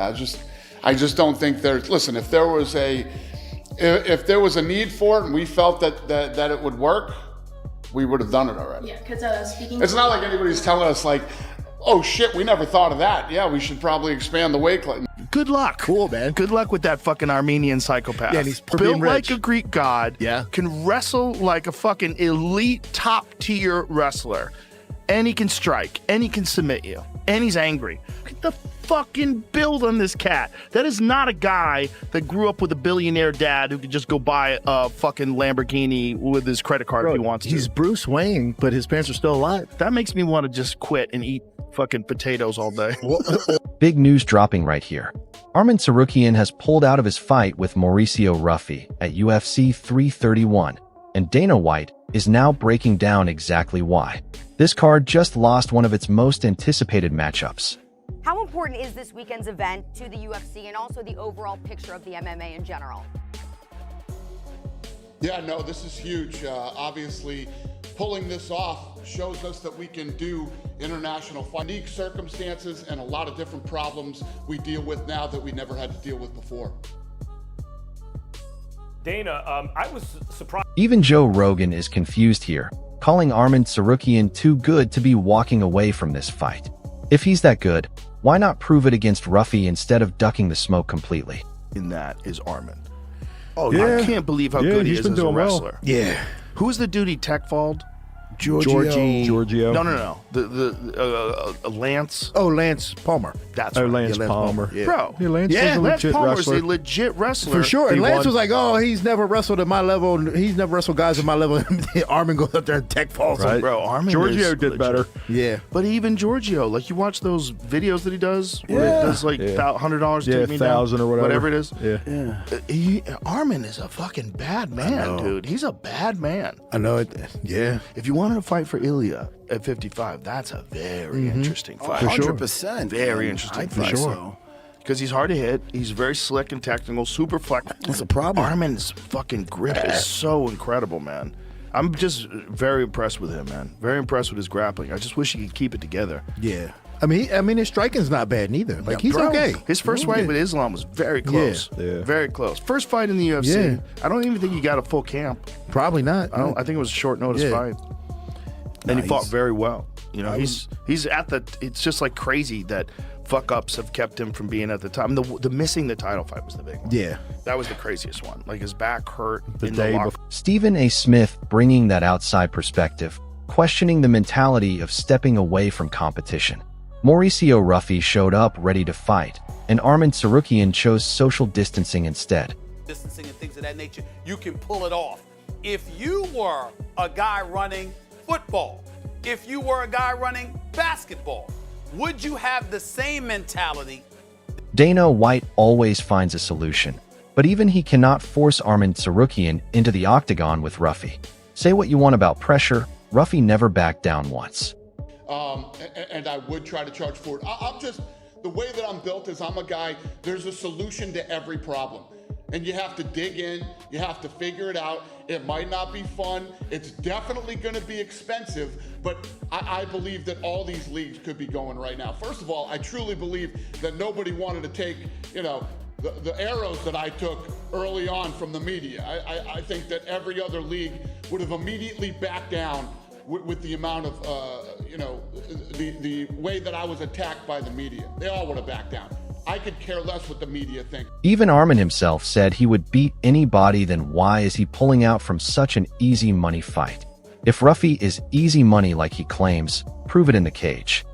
I just don't think there's. Listen, if there was a need for it and we felt that it would work, we would have done it already. Yeah, because speaking. It's not like anybody's telling us like, oh shit, we never thought of that. Yeah, we should probably expand the weight class. Good luck. Cool, man. Good luck with that fucking Armenian psychopath. Yeah, and he's built like rich. a Greek god. Yeah. Can wrestle like a fucking elite top tier wrestler. And he can strike. And he can submit you. And he's angry. Look at the fucking build on this cat. That is not a guy that grew up with a billionaire dad who could just go buy a fucking Lamborghini with his credit card if he wants to. He's Bruce Wayne, but his parents are still alive. That makes me want to just quit and eat fucking potatoes all day. Big news dropping right here. Arman Tsarukyan has pulled out of his fight with Mauricio Ruffy at UFC 331, and Dana White is now breaking down exactly why. This card just lost one of its most anticipated matchups. How important is this weekend's event to the UFC and also the overall picture of the MMA in general? Yeah, no, this is huge. Obviously, pulling this off shows us that we can do international fight. Unique circumstances and a lot of different problems we deal with now that we never had to deal with before. Dana, I was surprised. Even Joe Rogan is confused here, calling Arman Tsarukyan too good to be walking away from this fight. If he's that good, why not prove it against Ruffy instead of ducking the smoke completely? And that is Arman. Oh, Yeah. I can't believe how good he is been as a doing well. wrestler. Yeah. Who's the dude he tech-falled? Giorgio. No. The Lance. Oh, Lance Palmer. That's Oh, right. Lance Yeah, Palmer. Yeah. Bro. Yeah, Lance Yeah, was a Lance legit Palmer's wrestler. a legit wrestler. For sure. And He Lance won. was like, oh, he's never wrestled at my level. He's never wrestled guys at my level. Arman goes up there and tech falls him. Right. Bro, Arman Giorgio is did legit. better. Yeah. But even Giorgio, like you watch those videos that he does, where Yeah. it does like $100 to Yeah, take me down, 1,000 or whatever. it is. Yeah. Arman is a fucking bad man, dude. He's a bad man. I know it. Yeah. If you wanted to fight for Ilya at 55, that's a very interesting fight. 100%. Very man. interesting I fight. think so. Because he's hard to hit. He's very slick and technical, super flexible. That's a problem. Arman's fucking grip is so incredible, man. I'm just very impressed with him, man. Very impressed with his grappling. I just wish he could keep it together. Yeah. I mean, his striking's not bad neither. Like, he's Bro, okay. His first fight with Islam was very close. Yeah. Very close. First fight in the UFC. Yeah. I don't even think he got a full camp. Probably not. I think it was a short notice Yeah. fight. And he fought he's- very well. You know, he's at the. It's just like crazy that fuck ups have kept him from being at the top. The missing the title fight was the big one. Yeah. That was the craziest one. Like his back hurt The in day the locker. before. Stephen A. Smith bringing that outside perspective, questioning the mentality of stepping away from competition. Mauricio Ruffy showed up ready to fight, and Arman Tsarukyan chose social distancing instead. Distancing and things of that nature, you can pull it off. If you were a guy running football, if you were a guy running basketball, would you have the same mentality? Dana White always finds a solution, but even he cannot force Arman Tsarukyan into the octagon with Ruffy. Say what you want about pressure, Ruffy never backed down once. And I would try to charge forward. I'm just, the way that I'm built is I'm a guy, there's a solution to every problem. And you have to dig in, you have to figure it out. It might not be fun, it's definitely gonna be expensive, but I believe that all these leagues could be going right now. First of all, I truly believe that nobody wanted to take, the arrows that I took early on from the media. I think that every other league would have immediately backed down with the amount of, the way that I was attacked by the media. They all would have backed down. I could care less what the media think. Even Arman himself said he would beat anybody, then why is he pulling out from such an easy money fight? If Ruffy is easy money like he claims, prove it in the cage.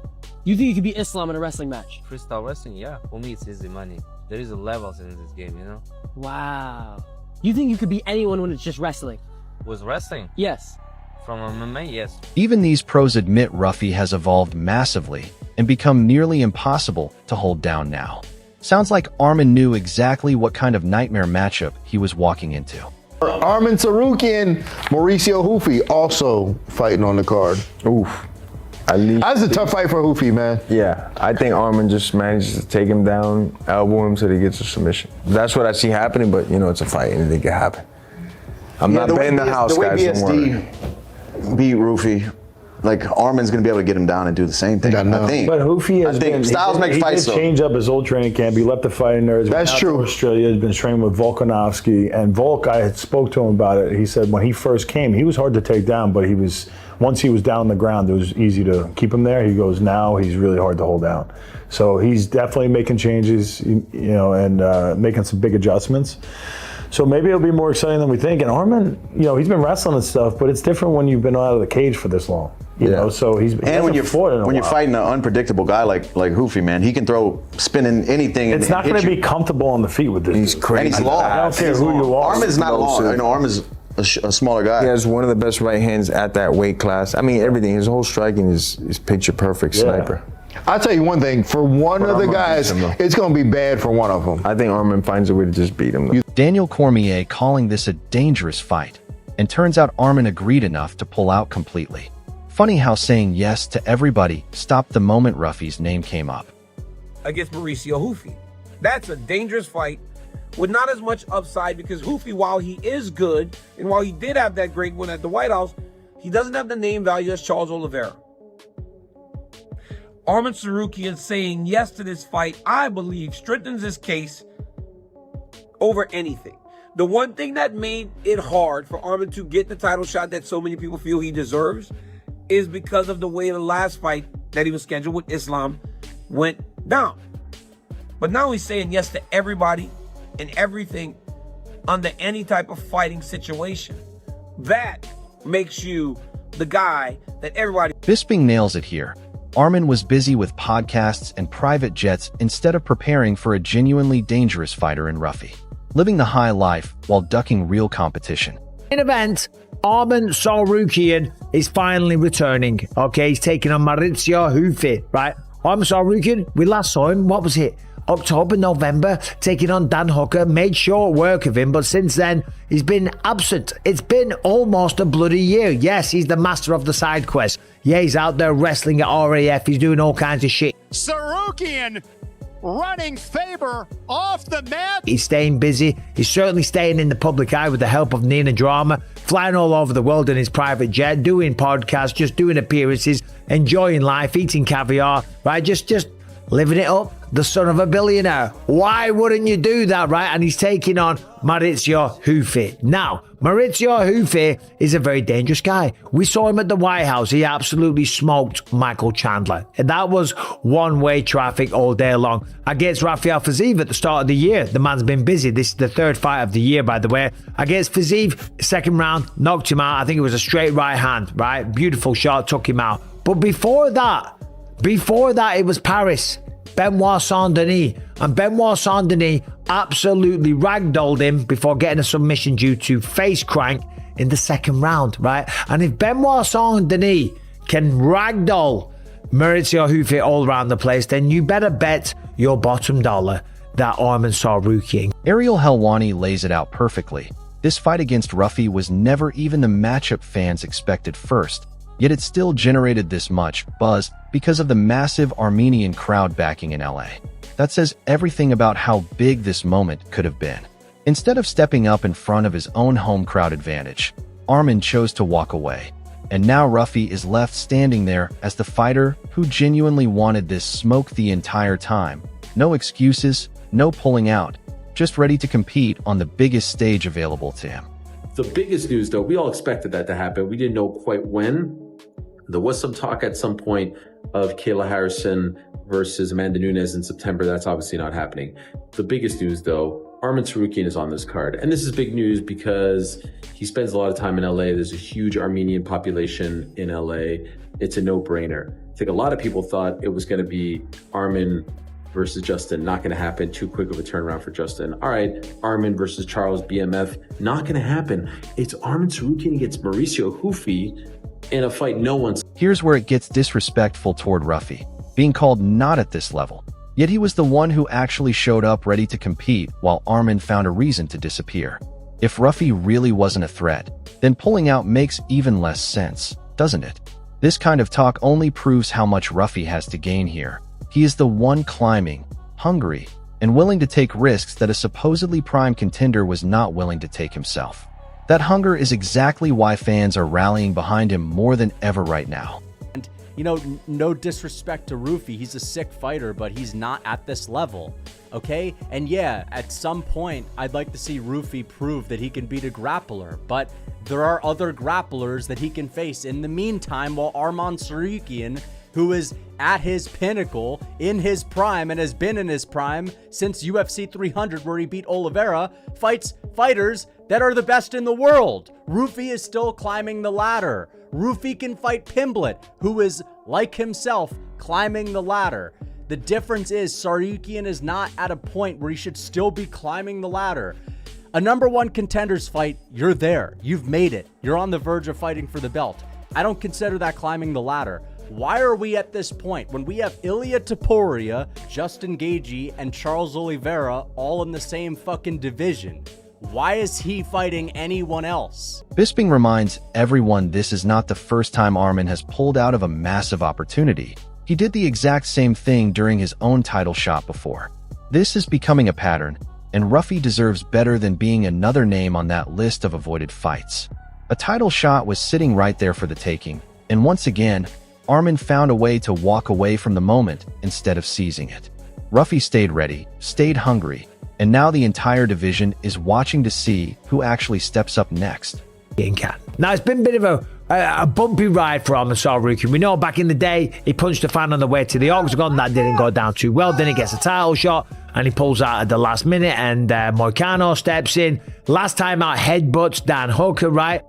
You think you could beat Islam in a wrestling match? Freestyle wrestling, yeah. For me, it's easy money. There is a levels in this game, you know? Wow. You think you could beat anyone when it's just wrestling? With wrestling? Yes. From MMA, yes. Even these pros admit Ruffy has evolved massively and become nearly impossible to hold down now. Sounds like Arman knew exactly what kind of nightmare matchup he was walking into. Arman Tsarukyan, Mauricio Ruffy also fighting on the card. Oof. At least That's a tough fight for Ruffy, man. Yeah, I think Arman just manages to take him down, elbow him till he gets a submission. That's what I see happening, but it's a fight, anything can happen. I'm not betting the house, guys. Don't worry. BSD beat Ruffy. like Arman's going to be able to get him down and do the same thing. I think. But Ruffy has Styles make fights. He did change up his old training camp. He left the fighting nerds. That's true. Australia has been training with Volkanovski, and Volk, I had spoke to him about it. He said when he first came, he was hard to take down, but once he was down on the ground, it was easy to keep him there. He goes, now he's really hard to hold down. So he's definitely making changes, and making some big adjustments. So maybe it'll be more exciting than we think. And Arman, he's been wrestling and stuff, but it's different when you've been out of the cage for this long. You know, so he's and when you're fighting an unpredictable guy like Ruffy, man, he can throw spinning anything. It's not going to be comfortable on the feet with this. He's crazy. And he's long. I don't care who you are. Arman's not long. Arman's a smaller guy. He has one of the best right hands at that weight class. I mean, everything. His whole striking is picture perfect sniper. I'll tell you one thing. For one of the guys, it's going to be bad for one of them. I think Arman finds a way to just beat him. Daniel Cormier calling this a dangerous fight, and turns out Arman agreed enough to pull out completely. Funny how saying yes to everybody stopped the moment Ruffy's name came up. Against Mauricio Ruffy. That's a dangerous fight with not as much upside because Ruffy, while he is good, and while he did have that great win at the White House, he doesn't have the name value as Charles Oliveira. Arman Tsarukyan saying yes to this fight, I believe, strengthens his case over anything. The one thing that made it hard for Arman to get the title shot that so many people feel he deserves is because of the way the last fight that he was scheduled with Islam went down. But now he's saying yes to everybody and everything under any type of fighting situation. That makes you the guy that everybody... Bisping nails it here. Arman was busy with podcasts and private jets instead of preparing for a genuinely dangerous fighter in Ruffy, living the high life while ducking real competition. In event, Arman Tsarukyan is finally returning. Okay, he's taking on Mauricio Ruffy, right? Arman Tsarukyan, we last saw him, what was it? October, November, taking on Dan Hooker, made short work of him, but since then, he's been absent. It's been almost a bloody year. Yes, he's the master of the side quest. Yeah, he's out there wrestling at RAF, he's doing all kinds of shit. Tsarukyan running Faber off the mat. He's staying busy. He's certainly staying in the public eye with the help of Nina Drama, flying all over the world in his private jet, doing podcasts, just doing appearances, enjoying life, eating caviar, right? Just living it up. The son of a billionaire. Why wouldn't you do that, right? And he's taking on Mauricio Ruffy. Now, Mauricio Ruffy is a very dangerous guy. We saw him at the White House. He absolutely smoked Michael Chandler. And that was one-way traffic all day long. Against Rafael Fiziev at the start of the year. The man's been busy. This is the third fight of the year, by the way. Against Fiziev, second round, knocked him out. I think it was a straight right hand, right? Beautiful shot, took him out. But before that, it was Paris. Benoit Saint-Denis. And Benoit Saint-Denis absolutely ragdolled him before getting a submission due to face crank in the second round, right? And if Benoit Saint-Denis can ragdoll Mauricio Ruffy all around the place, then you better bet your bottom dollar that Arman Tsarukyan. Ariel Helwani lays it out perfectly. This fight against Ruffy was never even the matchup fans expected first, yet it still generated this much buzz because of the massive Armenian crowd backing in LA. That says everything about how big this moment could have been. Instead of stepping up in front of his own home crowd advantage, Arman chose to walk away. And now Ruffy is left standing there as the fighter who genuinely wanted this smoke the entire time. No excuses, no pulling out, just ready to compete on the biggest stage available to him. The biggest news, though, we all expected that to happen. We didn't know quite when. There was some talk at some point of Kayla Harrison versus Amanda Nunes in September. That's obviously not happening. The biggest news, though, Arman Tsarukyan is on this card. And this is big news because he spends a lot of time in LA. There's a huge Armenian population in LA. It's a no-brainer. I think a lot of people thought it was going to be Arman versus Justin. Not going to happen. Too quick of a turnaround for Justin. All right, Arman versus Charles BMF. Not going to happen. It's Arman Tsarukyan against Mauricio Ruffy in a fight no one's... Here's where it gets disrespectful toward Ruffy, being called not at this level. Yet he was the one who actually showed up ready to compete while Arman found a reason to disappear. If Ruffy really wasn't a threat, then pulling out makes even less sense, doesn't it? This kind of talk only proves how much Ruffy has to gain here. He is the one climbing, hungry, and willing to take risks that a supposedly prime contender was not willing to take himself. That hunger is exactly why fans are rallying behind him more than ever right now. you know, no disrespect to Ruffy, he's a sick fighter, but he's not at this level, okay? And yeah, at some point, I'd like to see Ruffy prove that he can beat a grappler, but there are other grapplers that he can face in the meantime, while Arman Tsarukyan, who is at his pinnacle, in his prime, and has been in his prime since UFC 300, where he beat Oliveira, fights fighters that are the best in the world. Ruffy is still climbing the ladder. Ruffy can fight Pimblett, who is, like himself, climbing the ladder. The difference is Tsarukyan is not at a point where he should still be climbing the ladder. A #1 contenders fight, you're there. You've made it. You're on the verge of fighting for the belt. I don't consider that climbing the ladder. Why are we at this point when we have Ilia Topuria, Justin Gaethje, and Charles Oliveira all in the same fucking division? Why is he fighting anyone else? Bisping reminds everyone this is not the first time Arman has pulled out of a massive opportunity. He did the exact same thing during his own title shot before. This is becoming a pattern, and Ruffy deserves better than being another name on that list of avoided fights. A title shot was sitting right there for the taking, and once again, Arman found a way to walk away from the moment instead of seizing it. Ruffy stayed ready, stayed hungry, and now the entire division is watching to see who actually steps up next. Now, it's been a bit of a bumpy ride for Arman Tsarukyan. We know back in the day, he punched a fan on the way to the Octagon. That didn't go down too well. Then he gets a title shot, and he pulls out at the last minute, and Moicano steps in. Last time out, headbutts Dan Hooker, right?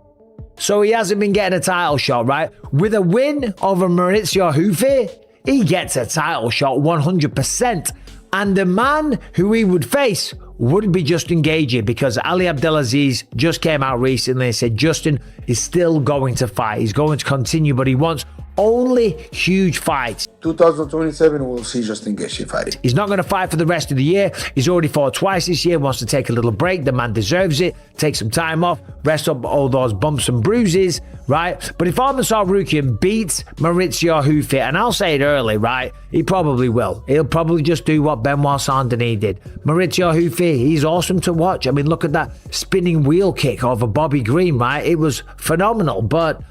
So he hasn't been getting a title shot, right? With a win over Mauricio Ruffy, he gets a title shot 100%. And the man who he would face would be Justin Gaethje, because Ali Abdelaziz just came out recently and said Justin is still going to fight. He's going to continue, but he wants only huge fights. 2027, we'll see Justin Gaethje fighting. He's not going to fight for the rest of the year. He's already fought twice this year, wants to take a little break. The man deserves it. Take some time off, rest up all those bumps and bruises, right? But if Arman Tsarukyan beats Mauricio Ruffy, and I'll say it early, right? He probably will. He'll probably just do what Benoit Saint-Denis did. Mauricio Ruffy, he's awesome to watch. I mean, look at that spinning wheel kick over Bobby Green, right? It was phenomenal, but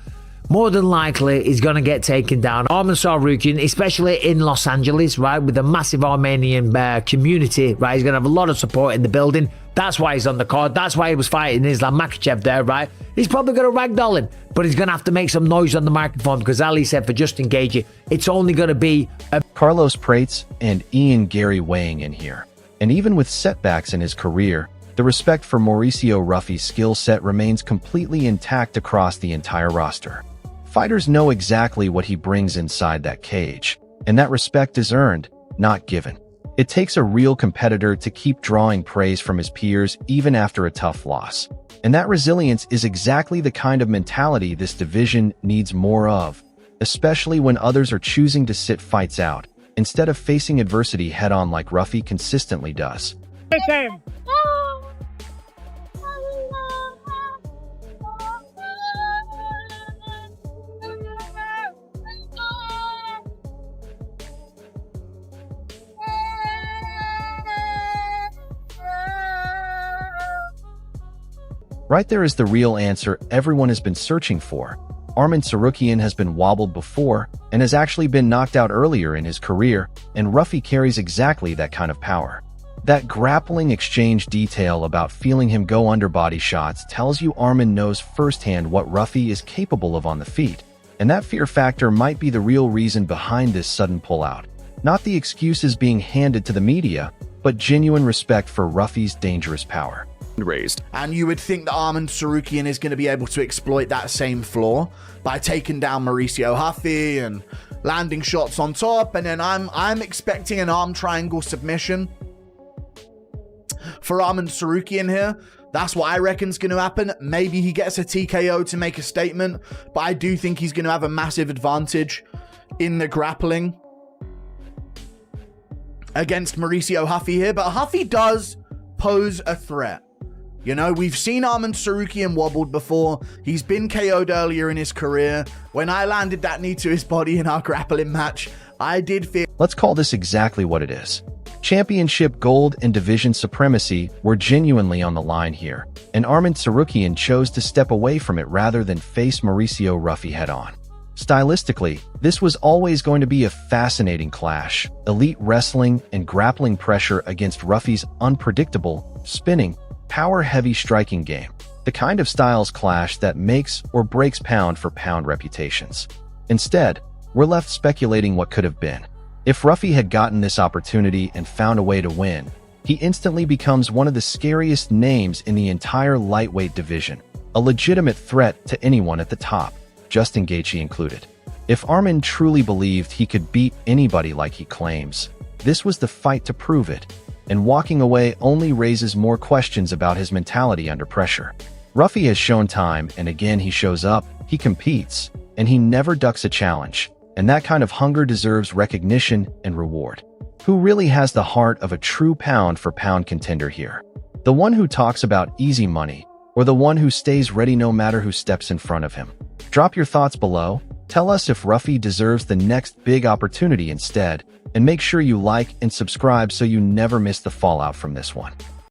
more than likely, he's going to get taken down. Arman Tsarukyan, especially in Los Angeles, right, with a massive Armenian community, right, he's going to have a lot of support in the building. That's why he's on the card. That's why he was fighting Islam Makhachev there, right? He's probably going to ragdoll him, but he's going to have to make some noise on the microphone, because Ali said for Justin Gaethje, it's only going to be Carlos Prates and Ian Gary weighing in here. And even with setbacks in his career, the respect for Mauricio Ruffy's skill set remains completely intact across the entire roster. Fighters know exactly what he brings inside that cage, and that respect is earned, not given. It takes a real competitor to keep drawing praise from his peers even after a tough loss. And that resilience is exactly the kind of mentality this division needs more of, especially when others are choosing to sit fights out, instead of facing adversity head-on like Ruffy consistently does. Right there is the real answer everyone has been searching for. Arman Tsarukyan has been wobbled before and has actually been knocked out earlier in his career, and Ruffy carries exactly that kind of power. That grappling exchange detail about feeling him go under body shots tells you Arman knows firsthand what Ruffy is capable of on the feet, and that fear factor might be the real reason behind this sudden pullout. Not the excuses being handed to the media, but genuine respect for Ruffy's dangerous power. Raised. And you would think that Arman Tsarukyan is going to be able to exploit that same flaw by taking down Mauricio Ruffy and landing shots on top, and then I'm expecting an arm triangle submission for Arman Tsarukyan here. That's what I reckon is going to happen. Maybe he gets a TKO to make a statement, but I do think he's going to have a massive advantage in the grappling against Mauricio Ruffy here. But Ruffy does pose a threat. You know, we've seen Arman Tsarukyan wobbled before. He's been KO'd earlier in his career. When I landed that knee to his body in our grappling match, I did feel... Let's call this exactly what it is. Championship gold and division supremacy were genuinely on the line here, and Arman Tsarukyan chose to step away from it rather than face Mauricio Ruffy head-on. Stylistically, this was always going to be a fascinating clash. Elite wrestling and grappling pressure against Ruffy's unpredictable, spinning, power-heavy striking game. The kind of styles clash that makes or breaks pound-for-pound reputations. Instead, we're left speculating what could have been. If Ruffy had gotten this opportunity and found a way to win, he instantly becomes one of the scariest names in the entire lightweight division, a legitimate threat to anyone at the top, Justin Gaethje included. If Arman truly believed he could beat anybody like he claims, this was the fight to prove it, and walking away only raises more questions about his mentality under pressure. Ruffy has shown time and again he shows up, he competes, and he never ducks a challenge, and that kind of hunger deserves recognition and reward. Who really has the heart of a true pound-for-pound contender here? The one who talks about easy money, or the one who stays ready no matter who steps in front of him? Drop your thoughts below, tell us if Ruffy deserves the next big opportunity instead, and make sure you like and subscribe so you never miss the fallout from this one.